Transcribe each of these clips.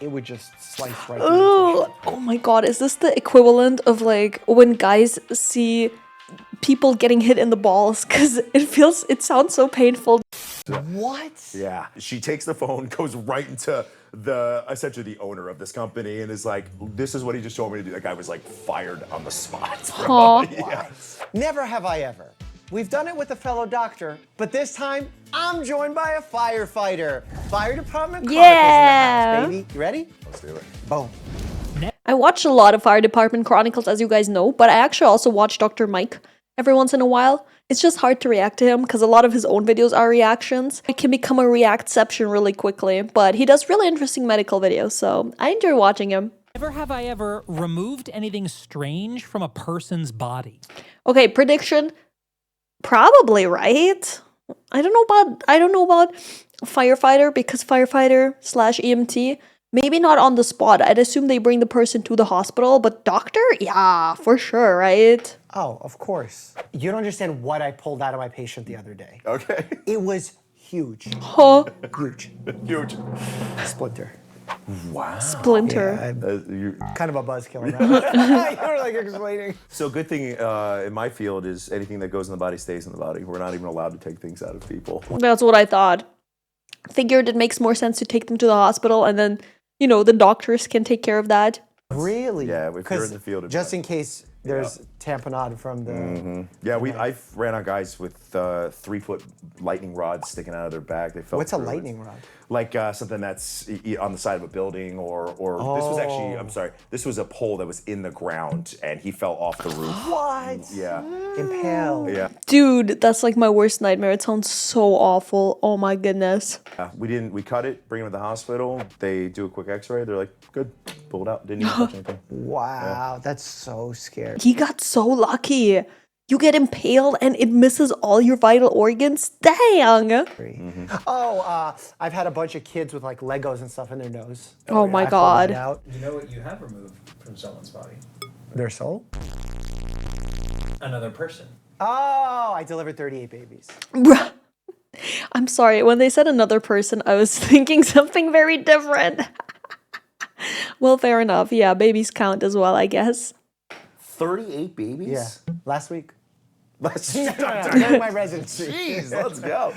it would just slice right through the tissue. Oh my god, is this the equivalent of like when guys see people getting hit in the balls? Because it sounds so painful. What? Yeah, she takes the phone, goes right into essentially the owner of this company, and is like, "This is what he just told me to do." That guy was like fired on the spot, bro. Yeah. Never have I ever. We've done it with a fellow doctor, but this time I'm joined by a firefighter. Fire department Chronicles in the house, baby. You ready? Let's do it. Boom. I watched a lot of Fire Department Chronicles, as you guys know, but I actually also watch Dr. Mike every once in a while. It's just hard to react to him because a lot of his own videos are reactions. It can become a reactception really quickly, but he does really interesting medical videos, so I enjoy watching him. Never have I ever removed anything strange from a person's body. Okay, prediction. Probably, right? I don't know about firefighter, because firefighter / EMT, maybe not on the spot. I'd assume they bring the person to the hospital, but doctor? Yeah, for sure, right? Oh, of course. You don't understand what I pulled out of my patient the other day. Okay. It was huge. Huh? Huge. Huge. Splinter. Wow. Splinter. Yeah, kind of a buzzkill now. You're like explaining. So good thing in my field is anything that goes in the body stays in the body. We're not even allowed to take things out of people. That's what I thought. Figured it makes more sense to take them to the hospital and then, the doctors can take care of that. Really? Yeah, if you're in the field. Just in case there's tamponade from the... Yeah, I've ran on guys with 3-foot lightning rods sticking out of their back. They fell What's a through it. lightning rod? Like something that's on the side of a building, or this was actually, I'm sorry, this was a pole that was in the ground and he fell off the roof. What? Yeah. Impale. Yeah. Dude, that's like my worst nightmare. It sounds so awful. Oh my goodness. We cut it, bring him to the hospital. They do a quick x-ray. They're like, good, pull it out. Didn't even touch anything. Wow, that's so scary. He got so lucky. You get impaled and it misses all your vital organs? Dang! Oh, I've had a bunch of kids with like Legos and stuff in their nose. Oh my I pulled god. it out. You know what you have removed from someone's body? Their soul? Another person. Oh, I delivered 38 babies. Bruh. I'm sorry, when they said another person, I was thinking something very different. Well, fair enough. Yeah, babies count as well, I guess. 38 babies? Yeah, last week. During my residency. Jeez, let's go.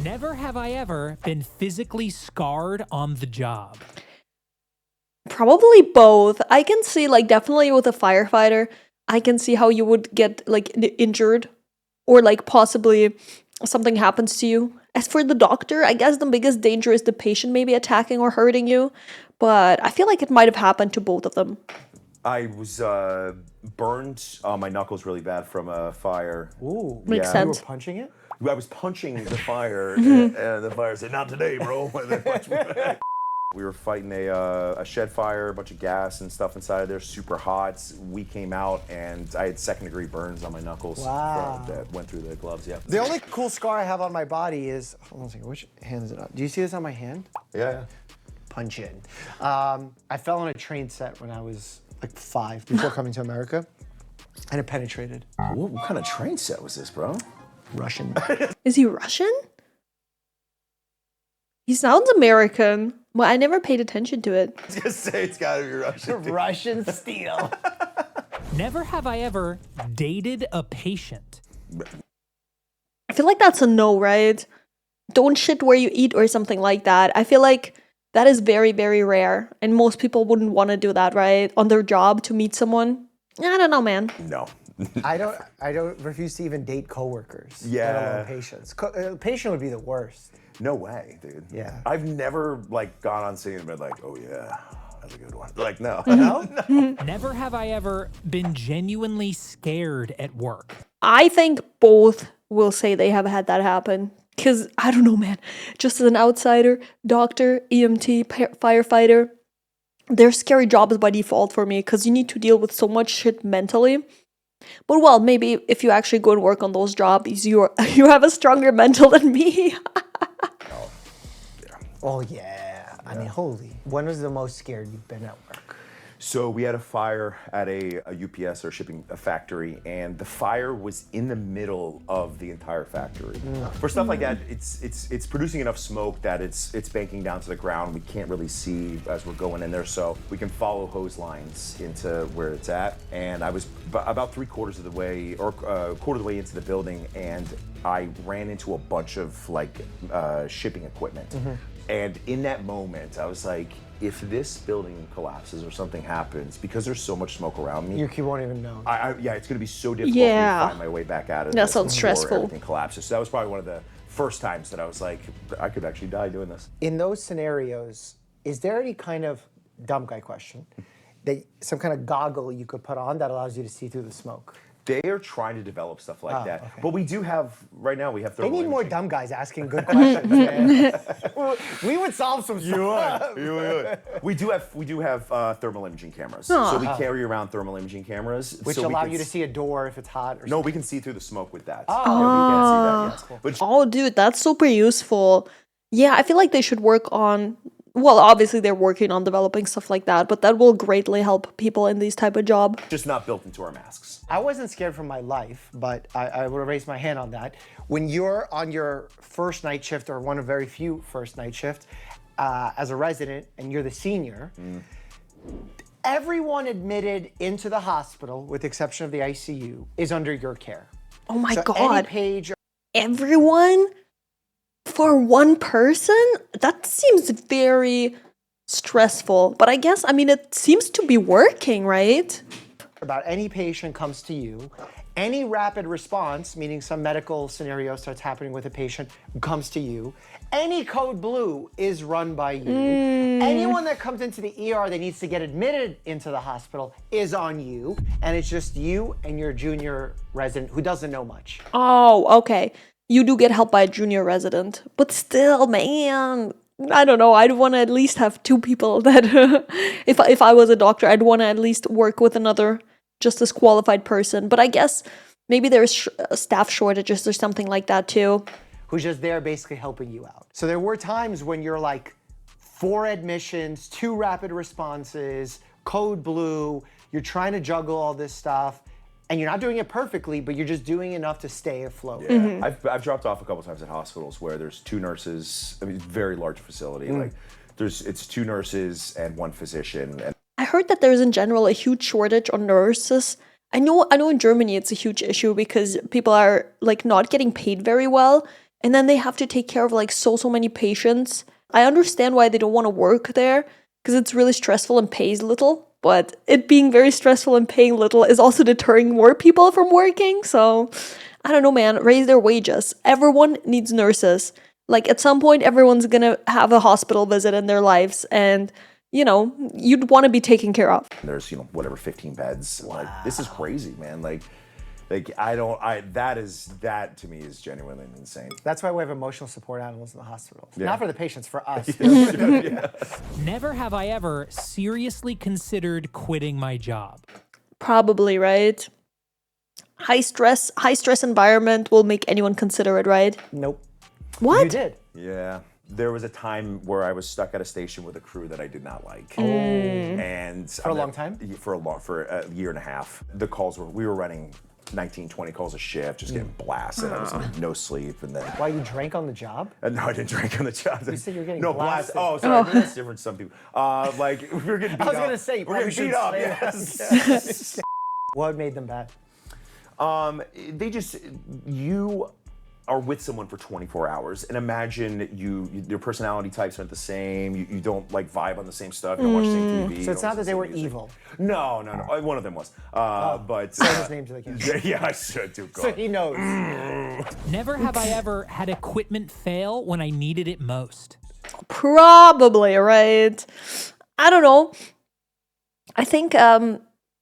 Never have I ever been physically scarred on the job. Probably both. I can see, like, definitely with a firefighter, I can see how you would get, like, injured or, like, possibly something happens to you. As for the doctor, I guess the biggest danger is the patient maybe attacking or hurting you, but I feel like it might have happened to both of them. I was burned on my knuckles really bad from a fire. Ooh. Makes You sense. were punching it? I was punching the fire, and the fire said, "Not today, bro." And they punched me back. We were fighting a shed fire, a bunch of gas and stuff inside there, super hot. We came out, and I had second-degree burns on my knuckles. Wow. That went through the gloves, yeah. The only cool scar I have on my body is, hold on a second, which hand is it on? Do you see this on my hand? Yeah. Punch in. I fell on a train set when I was like 5 before coming to America, and it penetrated. What kind of train set was this, bro? Russian. Is he Russian? He sounds American. Well, I never paid attention to it. I was gonna say it's gotta be Russian. Russian steel. Never have I ever dated a patient. I feel like that's a no, right? Don't shit where you eat or something like that. I feel like that is very, very rare. And most people wouldn't want to do that, right? On their job to meet someone. I don't know, man. No. I don't refuse to even date coworkers. Yeah. Let alone patients. Patient would be the worst. No way, dude. Yeah. I've never like gone on scene and been like, oh yeah, that's a good one. Like, no. No? Never have I ever been genuinely scared at work. I think both will say they have had that happen. Because, I don't know, man. Just as an outsider, doctor, EMT, firefighter, they're scary jobs by default for me because you need to deal with so much shit mentally. But, well, maybe if you actually go and work on those jobs, you have a stronger mental than me. Oh, yeah. I mean, holy. When was the most scared you've been at work? So we had a fire at a UPS or shipping factory, and the fire was in the middle of the entire factory. For stuff like that, it's producing enough smoke that it's banking down to the ground. We can't really see as we're going in there, so we can follow hose lines into where it's at. And I was about 3/4 of the way, or quarter of the way into the building, and I ran into a bunch of shipping equipment. And in that moment, I was like, if this building collapses or something happens, because there's so much smoke around me, You won't even know. yeah, it's going to be so difficult for me to find my way back out of That this sounds before stressful. everything collapses. So that was probably one of the first times that I was like, I could actually die doing this. In those scenarios, is there any kind of dumb guy question, some kind of goggle you could put on that allows you to see through the smoke? They are trying to develop stuff like that. Okay. But we do have, right now, we have They thermal need more imaging. dumb guys asking good questions, man. We would solve some stuff. You would. We do have thermal imaging cameras. So we carry around thermal imaging cameras. Which so we allow can you to see a door if it's hot or No, something. we can see through the smoke with that. Oh. Yeah, we can't see that yet. But Oh, dude, that's super useful. Yeah, I feel like they should work on. Well, obviously they're working on developing stuff like that, but that will greatly help people in these type of job. just not built into our masks. I wasn't scared for my life, but I would have raised my hand on that. When you're on your first night shift, or one of very few first night shift, as a resident, and you're the senior, everyone admitted into the hospital, with the exception of the ICU, is under your care. Oh my So god. any page, Everyone for one person? That seems very stressful. But I guess, I mean, it seems to be working, right? about any patient comes to you, any rapid response, meaning some medical scenario starts happening with a patient, comes to you. Any code blue is run by you. Anyone that comes into the ER that needs to get admitted into the hospital is on you. And it's just you and your junior resident who doesn't know much. Oh, okay. You do get help by a junior resident. But still, man, I don't know. I'd want to at least have two people that, if I was a doctor, I'd want to at least work with another just as qualified person. But I guess maybe there's staff shortages or something like that too. Who's just there basically helping you out. So there were times when you're like 4 admissions, 2 rapid responses, code blue, you're trying to juggle all this stuff, and you're not doing it perfectly, but you're just doing enough to stay afloat. Yeah, I've dropped off a couple times at hospitals where there's 2 nurses. I mean, it's a very large facility. Like, it's 2 nurses and 1 physician. And I heard that there's in general a huge shortage on nurses. I know in Germany it's a huge issue because people are like not getting paid very well, and then they have to take care of like so many patients. I understand why they don't want to work there because it's really stressful and pays little, but it being very stressful and paying little is also deterring more people from working. So I don't know, man, raise their wages. Everyone needs nurses. Like at some point everyone's gonna have a hospital visit in their lives, and you know, you'd want to be taken care of. there's, whatever, 15 beds. Like, this is crazy, man. Like that to me is genuinely insane. That's why we have emotional support animals in the hospital. Not for the patients, for us. Never have I ever seriously considered quitting my job. Probably, right? High stress environment will make anyone consider it, right? Nope. What? You did. Yeah. There was a time where I was stuck at a station with a crew that I did not like. And for a long time? For a year and a half. The calls we were running 19, 20 calls a shift, just getting blasted. I was no sleep, and then Why, you drank on the job? no, I didn't drink on the job. You said you were getting no blasted. Oh, sorry, that's different. Some people, like we were getting beat up. I was gonna say, you we're getting probably beat up. shouldn't say Yes. What made them bad? You are with someone for 24 hours, and imagine your personality types aren't the same. You don't like vibe on the same stuff. You don't watch the same TV. So it's not that they were evil. No. One of them was. But Say his name to the camera. yeah, I should do. So he knows. Never have I ever had equipment fail when I needed it most. Probably, right? I don't know. I think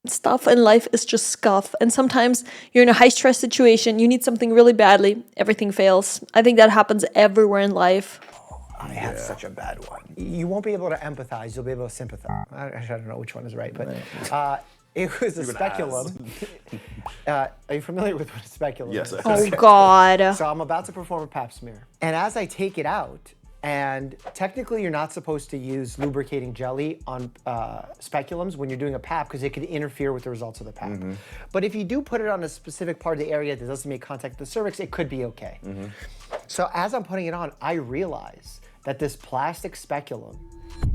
stuff in life is just scuff, and sometimes you're in a high stress situation, you need something really badly, everything fails. I think that happens everywhere in life. I had such a bad one. You won't be able to empathize, you'll be able to sympathize. I don't know which one is right, but it was a speculum. Are you familiar with what a speculum is? Yes. Oh God. So I'm about to perform a pap smear. And as I take it out, And technically, you're not supposed to use lubricating jelly on speculums when you're doing a PAP because it could interfere with the results of the PAP. But if you do put it on a specific part of the area that doesn't make contact with the cervix, it could be okay. So as I'm putting it on, I realize that this plastic speculum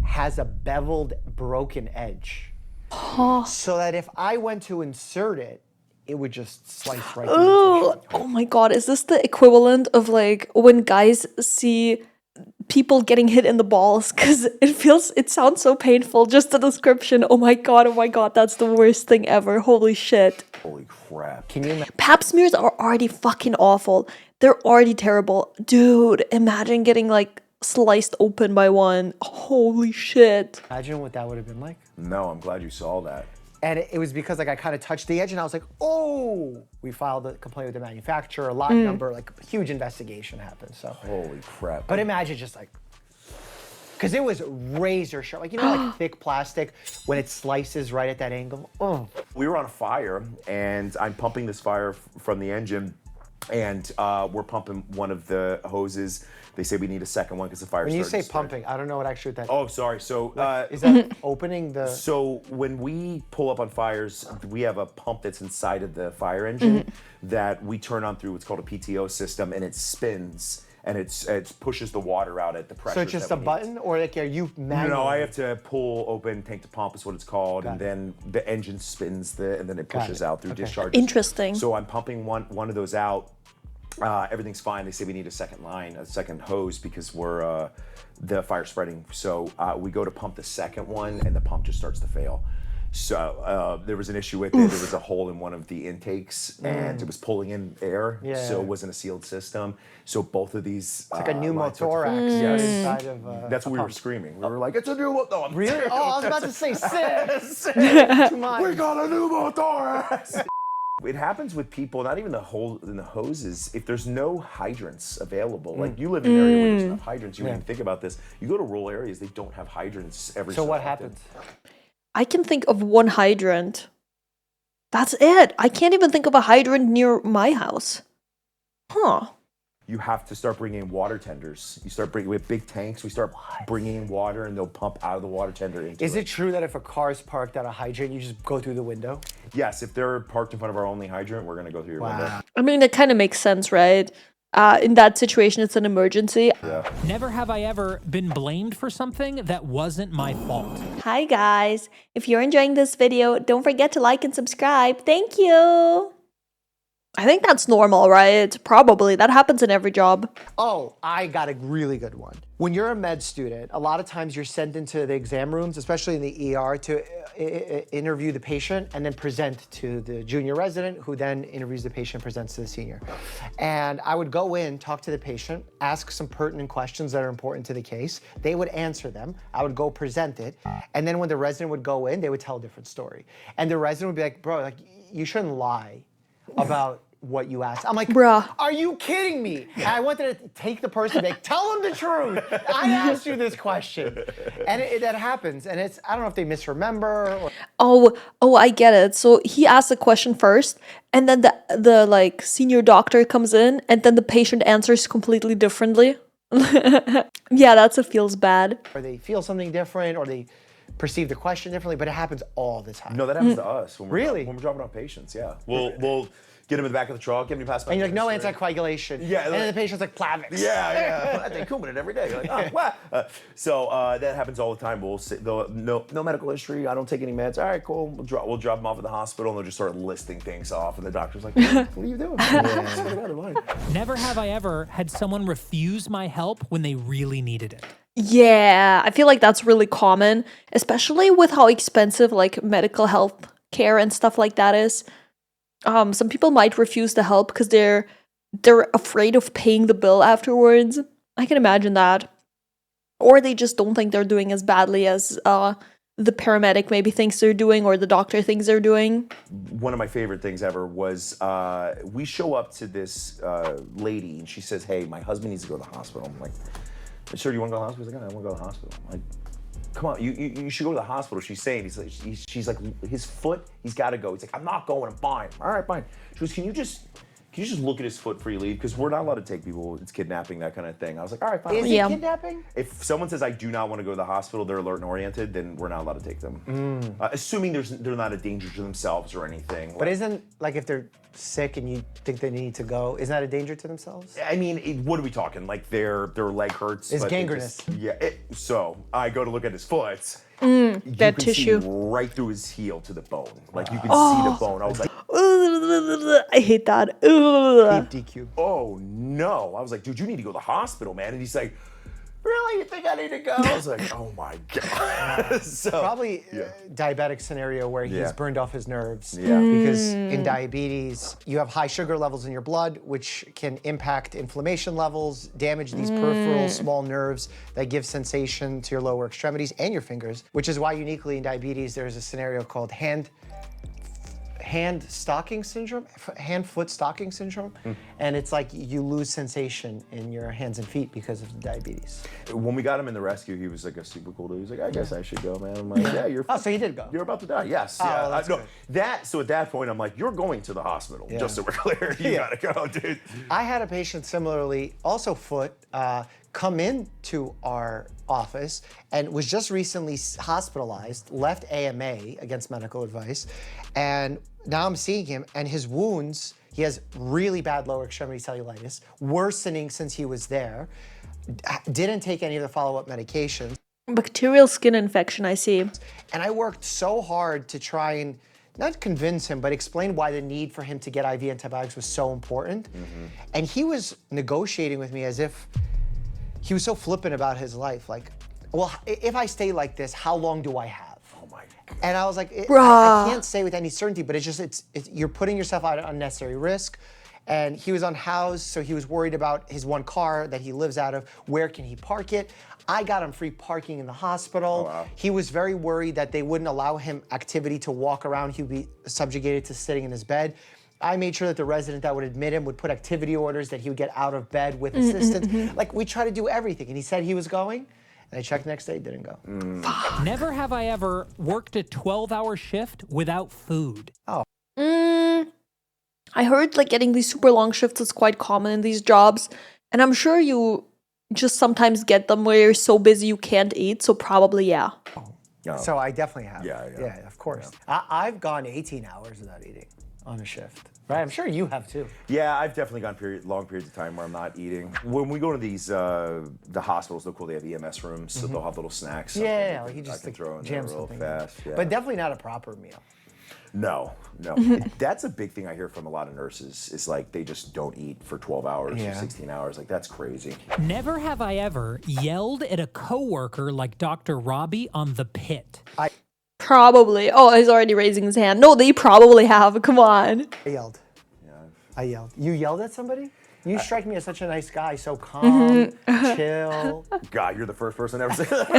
has a beveled, broken edge. So that if I went to insert it, it would just slice right through the tissue. Oh my god, is this the equivalent of like when guys see people getting hit in the balls? Because it sounds so painful, just the description. Oh my god, that's the worst thing ever. Holy shit. Holy crap. Can you imagine? Pap smears are already fucking awful. They're already terrible. Dude, imagine getting like sliced open by one. Holy shit. Imagine what that would have been like. No, I'm glad you saw that. And it was because like I kind of touched the edge and I was like, oh, we filed a complaint with the manufacturer, lot number, like a huge investigation happened. So, Holy crap. but imagine just like, because it was razor sharp, like, you know, like thick plastic when it slices right at that angle. Oh, We were on a fire, and I'm pumping this fire from the engine, and we're pumping one of the hoses. They say we need a second one because the fire when you started say to spread. pumping, I don't know what actually that Oh, sorry. So, is that opening the. so when we pull up on fires, we have a pump that's inside of the fire engine that we turn on through what's called a PTO system, and it spins and it pushes the water out at the pressure. So it's just a button, or like are you manually? No, I have to pull open tank to pump is what it's called, and then the engine spins and then it pushes out through discharges. Interesting. So I'm pumping one of those out. Everything's fine. They say we need a second line, a second hose because we're the fire's spreading. So we go to pump the second one, and the pump just starts to fail. So there was an issue with it. There was a hole in one of the intakes, and it was pulling in air. Yeah. So it wasn't a sealed system. So both of these like a lines start to pneumothorax fail. inside of. That's what we were screaming. We were like, "It's a pneumothorax!" No, I'm Really? Oh, I was about to say sick. We got a pneumothorax. It happens with people, not even the hole in the hoses. If there's no hydrants available, like you live in an area where there's enough hydrants, you wouldn't even think about this. You go to rural areas, they don't have hydrants every So what often. happens? I can think of one hydrant. That's it. I can't even think of a hydrant near my house. Huh. You have to start bringing in water tenders. You start bringing with big tanks. We start bringing in water, and they'll pump out of the water tender into Is it true that if a car is parked at a hydrant, you just go through the window? Yes, if they're parked in front of our only hydrant, we're gonna go through your window. I mean, it kind of makes sense, right? In that situation, it's an emergency. Yeah. Never have I ever been blamed for something that wasn't my fault. Hi, guys. If you're enjoying this video, don't forget to like and subscribe. Thank you. I think that's normal, right? Probably. That happens in every job. Oh, I got a really good one. When you're a med student, a lot of times you're sent into the exam rooms, especially in the ER, to interview the patient and then present to the junior resident, who then interviews the patient, presents to the senior. And I would go in, talk to the patient, ask some pertinent questions that are important to the case. They would answer them. I would go present it. And then when the resident would go in, they would tell a different story. And the resident would be like, bro, like, you shouldn't lie about what you asked. I'm like, Bruh. are you kidding me? And I wanted to take the person back, tell them the truth. I asked you this question. And that happens. And it's, I don't know if they misremember or. Oh, I get it. So he asks a question first, and then the like senior doctor comes in, and then the patient answers completely differently. Yeah, that's what feels bad. Or they feel something different, or they perceive the question differently, but it happens all the time. No, that happens to us when we're Really? when we're dropping off patients. Yeah, we'll get them in the back of the truck, get them to pass by. And you're like, no the anticoagulation. Yeah, And like- then the patient's like, Plavix. Yeah. I take Coumadin every day. You're like, oh, wow. So that happens all the time. We'll say, no medical history. I don't take any meds. All right, cool. We'll drop them off at the hospital, and they'll just start listing things off. And the doctor's like, what are you doing? Never have I ever had someone refuse my help when they really needed it. Yeah, I feel like that's really common, especially with how expensive like medical health care and stuff like that is. Some people might refuse the help because they're afraid of paying the bill afterwards. I can imagine that. Or they just don't think they're doing as badly as the paramedic maybe thinks they're doing, or the doctor thinks they're doing. One of my favorite things ever was we show up to this lady, and she says, hey, my husband needs to go to the hospital. I'm like, sir, do you want to go to the hospital? He's like, I want to go to the hospital. I'm like, come on, you should go to the hospital. She's saying, she's like, his foot, he's got to go. He's like, I'm not going, I'm fine. All right, fine. She goes, can can you just look at his foot before you leave? Because we're not allowed to take people, it's kidnapping, that kind of thing. I was like, all right, fine. Is it Yeah. kidnapping? If someone says I do not want to go to the hospital, they're alert and oriented, then we're not allowed to take them. Assuming they're not a danger to themselves or anything. But isn't, like, if they're sick and you think they need to go, isn't that a danger to themselves? I mean, what are we talking? Like their leg hurts. It's but they gangrenous. So I go to look at his foot. That you can tissue. see right through his heel to the bone. Like you can see the bone. I was like, I hate that. Ugh. DQ. oh no. I was like, dude, you need to go to the hospital, man. And he's like, really? You think I need to go? I was like, oh my God. So, Probably diabetic scenario where he's Yeah. burned off his nerves. Yeah. Because in diabetes, you have high sugar levels in your blood, which can impact inflammation levels, damage these peripheral small nerves that give sensation to your lower extremities and your fingers, which is why uniquely in diabetes, there's a scenario called hand-foot stocking syndrome. And it's like you lose sensation in your hands and feet because of the diabetes. when we got him in the rescue, he was like a super cool dude. He's like, I guess I should go, man. I'm like, yeah, you're. Oh, so he did go. You're about to die. Yes. Oh, Yeah. that's No. good. So at that point, I'm like, you're going to the hospital. Yeah. Just so we're clear, you gotta go, dude. I had a patient similarly, also foot, come into our office and was just recently hospitalized, left AMA against medical advice, and now I'm seeing him and his wounds, he has really bad lower extremity cellulitis, worsening since he was there, didn't take any of the follow-up medications. Bacterial skin infection, I see. And I worked so hard to try and not convince him, but explain why the need for him to get IV antibiotics was so important. And he was negotiating with me as if he was so flippant about his life. Like, well, if I stay like this, how long do I have? Oh my God. And I was like, I Bruh. can't say with any certainty, but it's just, you're putting yourself out at unnecessary risk. And he was unhoused, so he was worried about his one car that he lives out of. Where can he park it? I got him free parking in the hospital. Oh, wow. He was very worried that they wouldn't allow him activity to walk around. He would be subjugated to sitting in his bed. I made sure that the resident that would admit him would put activity orders that he would get out of bed with assistance. Like, we try to do everything. And he said he was going, and I checked the next day, didn't go. Never have I ever worked a 12-hour shift without food. I heard like getting these super long shifts is quite common in these jobs. And I'm sure you just sometimes get them where you're so busy you can't eat. So probably, yeah. No. So I definitely have. Yeah. Yeah, of course. I've gone 18 hours without eating on a shift. Right, I'm sure you have too. Yeah, I've definitely gone long periods of time where I'm not eating. When we go to these the hospitals, they're cool. They have EMS rooms, so they'll have little snacks. something Yeah, that he I just can like, throw in there jams real something. fast. Yeah. But definitely not a proper meal. No. That's a big thing I hear from a lot of nurses. Is like they just don't eat for 12 hours Yeah. or 16 hours. Like that's crazy. Never have I ever yelled at a coworker like Dr. Robbie on The Pit. Probably. Oh, he's already raising his hand. No, they probably have. Come on. I yelled. I yelled. You yelled at somebody? You strike me as such a nice guy, so calm, chill. God, you're the first person ever said that.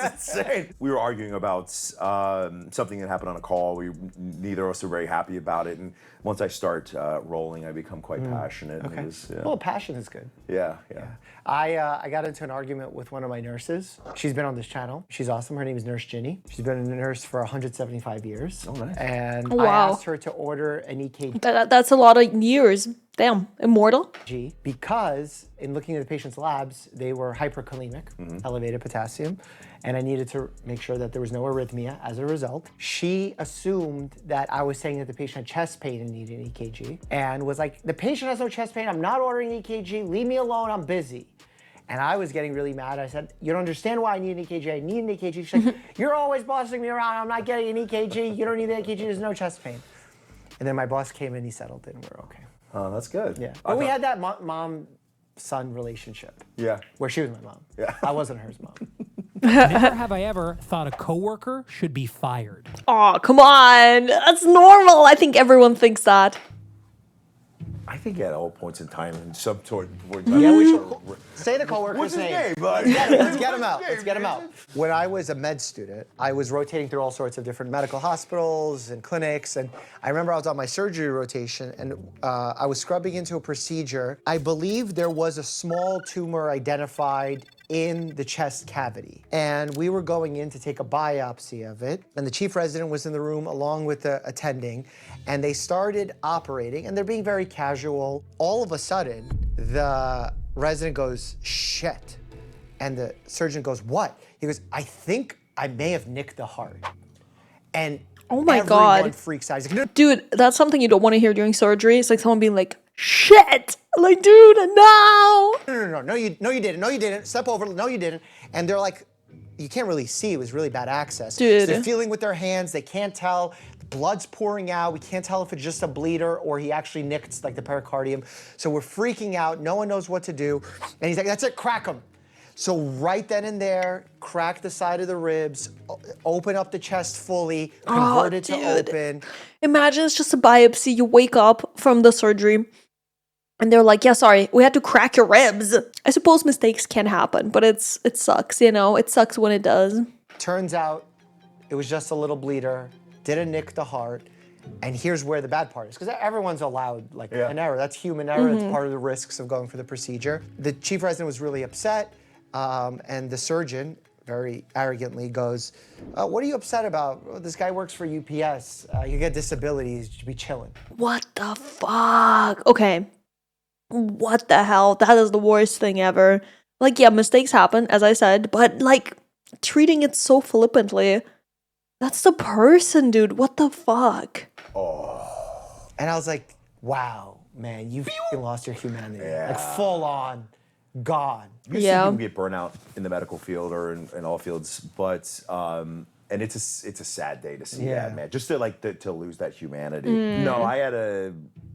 That's insane. We were arguing about something that happened on a call. Neither of us were very happy about it. And once I start rolling, I become quite passionate. Okay. And it was, Well, passion is good. yeah. I got into an argument with one of my nurses. She's been on this channel. She's awesome. Her name is Nurse Ginny. She's been a nurse for 175 years. Oh, nice. And Oh, I wow. asked her to order an EKG That's a lot of years. Damn. Immortal? because in looking at the patient's labs, they were hyperkalemic, elevated potassium, and I needed to make sure that there was no arrhythmia as a result. She assumed that I was saying that the patient had chest pain and needed an EKG, and was like, the patient has no chest pain, I'm not ordering an EKG, leave me alone, I'm busy. And I was getting really mad. I said, you don't understand why I need an EKG. I need an EKG. She's like, you're always bossing me around. I'm not getting an EKG. You don't need an EKG. There's no chest pain. And then my boss came in, he settled it, and we're okay. Oh, that's good. Yeah. But we had that mom-son relationship. Yeah. Where she was my mom. Yeah. I wasn't hers mom. Never have I ever thought a coworker should be fired. Oh, come on. That's normal. I think everyone thinks that. I think at all points in time, in some sort of Yeah, we should say the coworker's What's his name? Let's get him out. Let's get him out. When I was a med student, I was rotating through all sorts of different medical hospitals and clinics. And I remember I was on my surgery rotation and I was scrubbing into a procedure. I believe there was a small tumor identified in the chest cavity. And we were going in to take a biopsy of it. And the chief resident was in the room along with the attending. And they started operating, and they're being very casual. All of a sudden, the resident goes, shit. And the surgeon goes, what? He goes, I think I may have nicked the heart. And Oh my everyone God. freaks out. He's like, no. Dude, that's something you don't want to hear during surgery. It's like someone being like, shit! Like, dude, no! No, you didn't. Step over, no, you didn't. And they're like, you can't really see, it was really bad access. Dude. So they're feeling with their hands, they can't tell, the blood's pouring out, we can't tell if it's just a bleeder or he actually nicked like the pericardium. So we're freaking out, no one knows what to do. And he's like, that's it, crack him. So right then and there, crack the side of the ribs, open up the chest fully, convert it to open. Imagine it's just a biopsy. You wake up from the surgery and they're like, yeah, sorry, we had to crack your ribs. I suppose mistakes can happen, but it sucks, you know? It sucks when it does. Turns out it was just a little bleeder, didn't nick the heart. And here's where the bad part is, because everyone's allowed like an error. That's human error. It's part of the risks of going for the procedure. The chief resident was really upset. And the surgeon very arrogantly goes, what are you upset about? Well, this guy works for UPS. You get disabilities, you should be chilling. What the fuck? Okay. What the hell? That is the worst thing ever. Like, yeah, mistakes happen, as I said, but like treating it so flippantly. That's the person, dude. What the fuck? And I was like, wow, man, you f***ing lost your humanity. Like full on, gone. You see people get burnout in the medical field or in all fields, but and it's a sad day to see that, man. Just to lose that humanity. No, I had a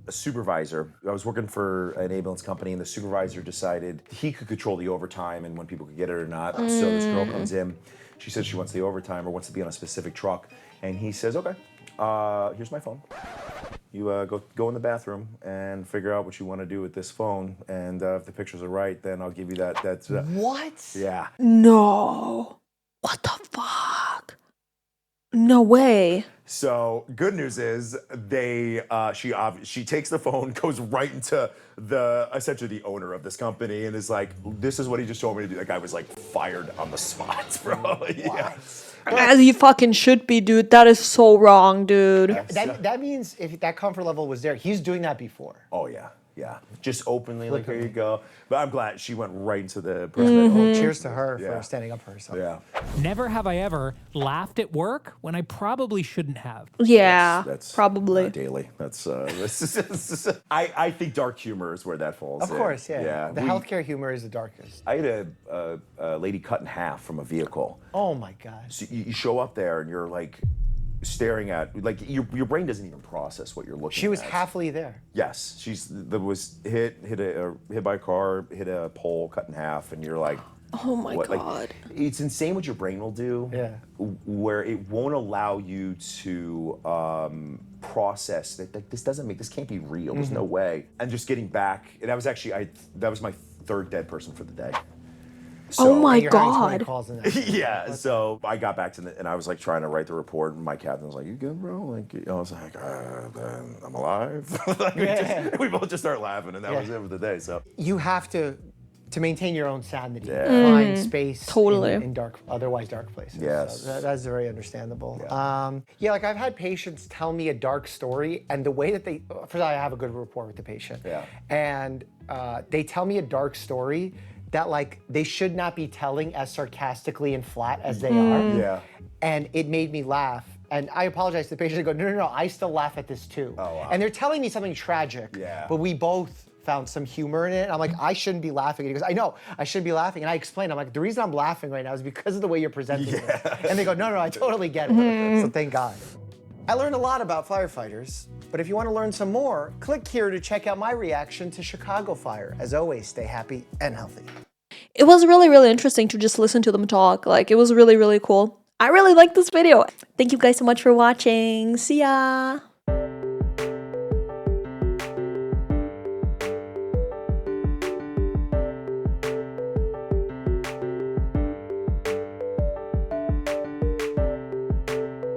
supervisor. I was working for an ambulance company, and the supervisor decided he could control the overtime and when people could get it or not. So this girl comes in. She says she wants the overtime or wants to be on a specific truck, and he says, "Okay, here's my phone. You go in the bathroom and figure out what you want to do with this phone, and if the pictures are right, then I'll give you that." What? Yeah. No. What the fuck? No way. So good news is she takes the phone, goes right into essentially the owner of this company, and is like, "This is what he just told me to do." That guy was like fired on the spot, bro. Yeah. As you fucking should be, dude. That is so wrong, dude. That means if that comfort level was there, he's doing that before. Oh yeah. Yeah, just openly, like, here you go. But I'm glad she went right into the person. Oh, cheers to her for standing up for herself. Yeah. Never have I ever laughed at work when I probably shouldn't have. Yeah, That's probably. daily. That's I think dark humor is where that falls. Of course, yeah. Yeah. The healthcare humor is the darkest. I had a lady cut in half from a vehicle. Oh my God. So you show up there and you're like staring at, like, your brain doesn't even process what you're looking at. She was halfly there. Yes, was hit by a car, hit a pole, cut in half, and you're like, Oh my what? God. Like, it's insane what your brain will do. Yeah. Where it won't allow you to process that this can't be real. There's no way. And just getting back, and that was my third dead person for the day. So, Oh my You're having 20 God. calls in that. yeah, so I got back and I was like trying to write the report, and my captain was like, "You good, bro?" Like, I was like, "I'm alive." Like, we both just start laughing, and that was it for the day. So You have to maintain your own sanity, find space Totally. in otherwise dark places. Yes. So that's very understandable. Like I've had patients tell me a dark story, and the way that first of all, I have a good rapport with the patient. Yeah. And they tell me a dark story that like they should not be telling as sarcastically and flat as they are. Yeah. And it made me laugh. And I apologize to the patient. I go, no, I still laugh at this too. Oh, wow. And they're telling me something tragic, but we both found some humor in it. And I'm like, I shouldn't be laughing. And he goes, I know, I shouldn't be laughing. And I explained, I'm like, the reason I'm laughing right now is because of the way you're presenting it. And they go, no, I totally get it. So thank God. I learned a lot about firefighters, but if you want to learn some more, click here to check out my reaction to Chicago Fire. As always, stay happy and healthy. It was really, really interesting to just listen to them talk. Like, it was really, really cool. I really liked this video. Thank you guys so much for watching. See ya.